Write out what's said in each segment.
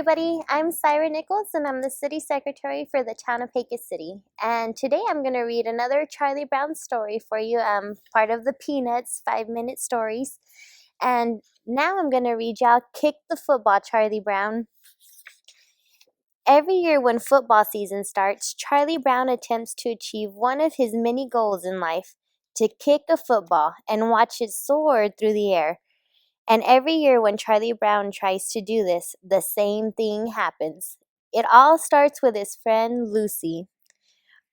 everybody, I'm Syra Nichols and I'm the City Secretary for the town of Pecos City. And today I'm going to read another Charlie Brown story for you, part of the Peanuts 5-minute stories. And now I'm going to read y'all Kick the Football, Charlie Brown. Every year when football season starts, Charlie Brown attempts to achieve one of his many goals in life, to kick a football and watch it soar through the air. And every year when Charlie Brown tries to do this, the same thing happens. It all starts with his friend Lucy.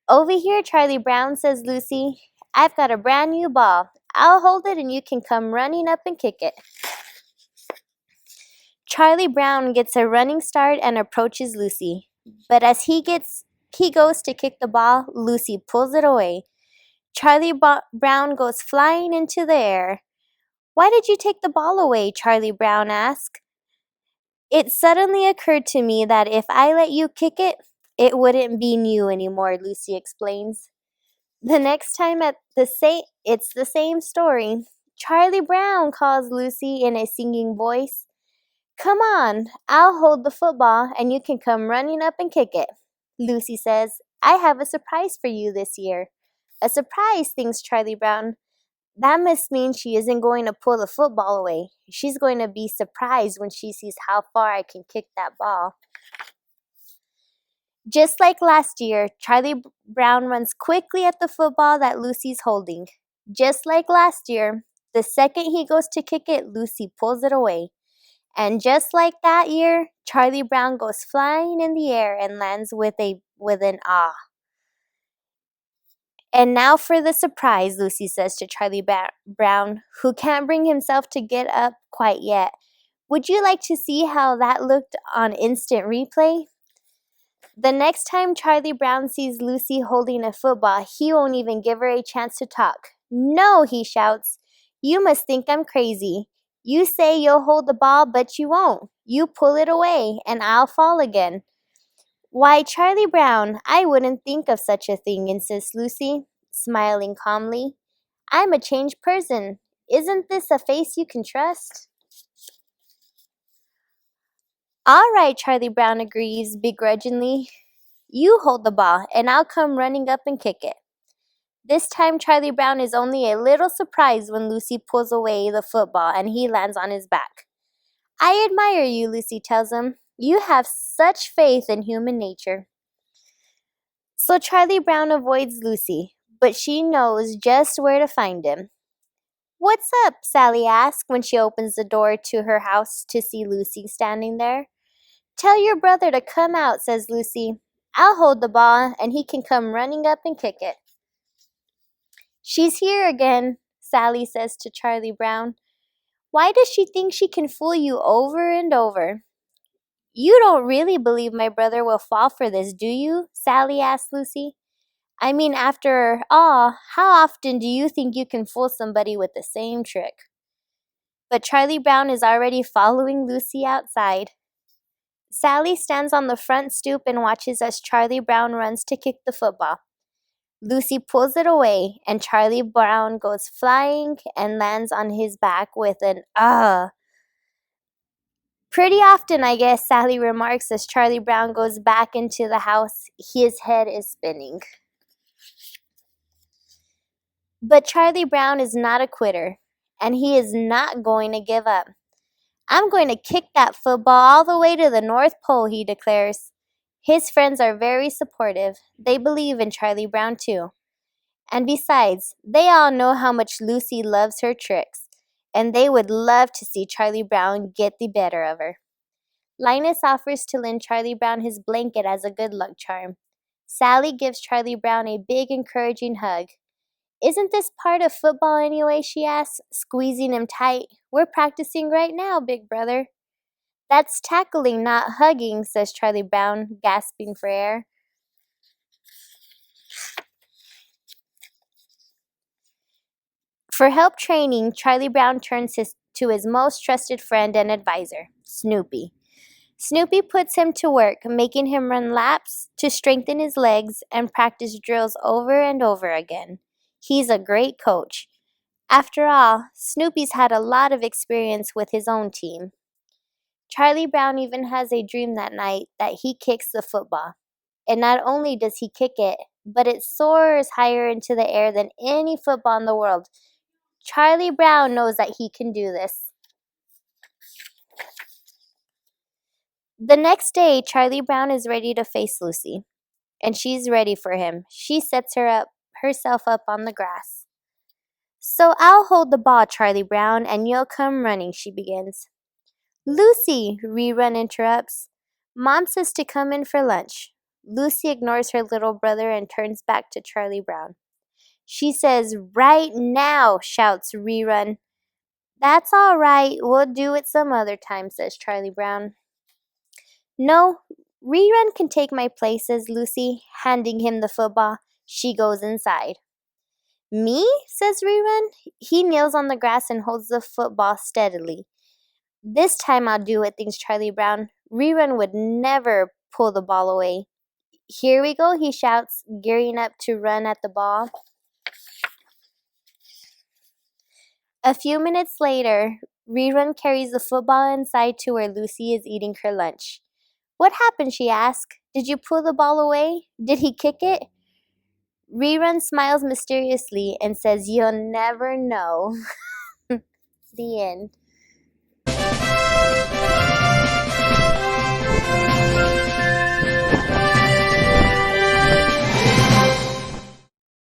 "Over here, Charlie Brown," says Lucy. "I've got a brand new ball. I'll hold it and you can come running up and kick it." Charlie Brown gets a running start and approaches Lucy. But as he goes to kick the ball, Lucy pulls it away. Charlie Brown goes flying into the air. "Why did you take the ball away?" Charlie Brown asked. "It suddenly occurred to me that if I let you kick it, it wouldn't be new anymore," Lucy explains. The next time it's the same story. "Charlie Brown," calls Lucy in a singing voice. "Come on, I'll hold the football and you can come running up and kick it." Lucy says, "I have a surprise for you this year." "A surprise," thinks Charlie Brown. That must mean she isn't going to pull the football away. She's going to be surprised when she sees how far I can kick that ball. Just like last year, Charlie Brown runs quickly at the football that Lucy's holding. Just like last year, the second he goes to kick it, Lucy pulls it away. And just like that year, Charlie Brown goes flying in the air and lands with an ah. "And now for the surprise," Lucy says to Charlie Brown, who can't bring himself to get up quite yet. "Would you like to see how that looked on instant replay?" The next time Charlie Brown sees Lucy holding a football, he won't even give her a chance to talk. "No," he shouts. "You must think I'm crazy. You say you'll hold the ball, but you won't. You pull it away, and I'll fall again." "Why, Charlie Brown, I wouldn't think of such a thing," insists Lucy, smiling calmly. "I'm a changed person. Isn't this a face you can trust?" "All right," Charlie Brown agrees begrudgingly. "You hold the ball, and I'll come running up and kick it." This time, Charlie Brown is only a little surprised when Lucy pulls away the football and he lands on his back. "I admire you," Lucy tells him. "You have such faith in human nature." So Charlie Brown avoids Lucy, but she knows just where to find him. "What's up?" Sally asks when she opens the door to her house to see Lucy standing there. "Tell your brother to come out," says Lucy. "I'll hold the ball and he can come running up and kick it." "She's here again," Sally says to Charlie Brown. "Why does she think she can fool you over and over?" "You don't really believe my brother will fall for this, do you?" Sally asks Lucy. "I mean, after all, how often do you think you can fool somebody with the same trick?" But Charlie Brown is already following Lucy outside. Sally stands on the front stoop and watches as Charlie Brown runs to kick the football. Lucy pulls it away, and Charlie Brown goes flying and lands on his back with an ah. "Pretty often, I guess," Sally remarks as Charlie Brown goes back into the house. His head is spinning. But Charlie Brown is not a quitter, and he is not going to give up. "I'm going to kick that football all the way to the North Pole," he declares. His friends are very supportive. They believe in Charlie Brown too. And besides, they all know how much Lucy loves her tricks, and they would love to see Charlie Brown get the better of her. Linus offers to lend Charlie Brown his blanket as a good luck charm. Sally gives Charlie Brown a big, encouraging hug. "Isn't this part of football anyway?" she asks, squeezing him tight. "We're practicing right now, big brother." "That's tackling, not hugging," says Charlie Brown, gasping for air. For help training, Charlie Brown turns to his most trusted friend and advisor, Snoopy. Snoopy puts him to work, making him run laps to strengthen his legs and practice drills over and over again. He's a great coach. After all, Snoopy's had a lot of experience with his own team. Charlie Brown even has a dream that night that he kicks the football. And not only does he kick it, but it soars higher into the air than any football in the world. Charlie Brown knows that he can do this. The next day, Charlie Brown is ready to face Lucy, and she's ready for him. She sets herself up on the grass. "So I'll hold the ball, Charlie Brown, and you'll come running," she begins. "Lucy," Rerun interrupts. "Mom says to come in for lunch." Lucy ignores her little brother and turns back to Charlie Brown. She says, "Right now," shouts Rerun. "That's all right. We'll do it some other time," says Charlie Brown. "No, Rerun can take my place," says Lucy, handing him the football. She goes inside. "Me?" says Rerun. He kneels on the grass and holds the football steadily. "This time I'll do it," thinks Charlie Brown. Rerun would never pull the ball away. "Here we go," he shouts, gearing up to run at the ball. A few minutes later, Rerun carries the football inside to where Lucy is eating her lunch. "What happened?" she asks. "Did you pull the ball away? Did he kick it?" Rerun smiles mysteriously and says, "You'll never know." The end.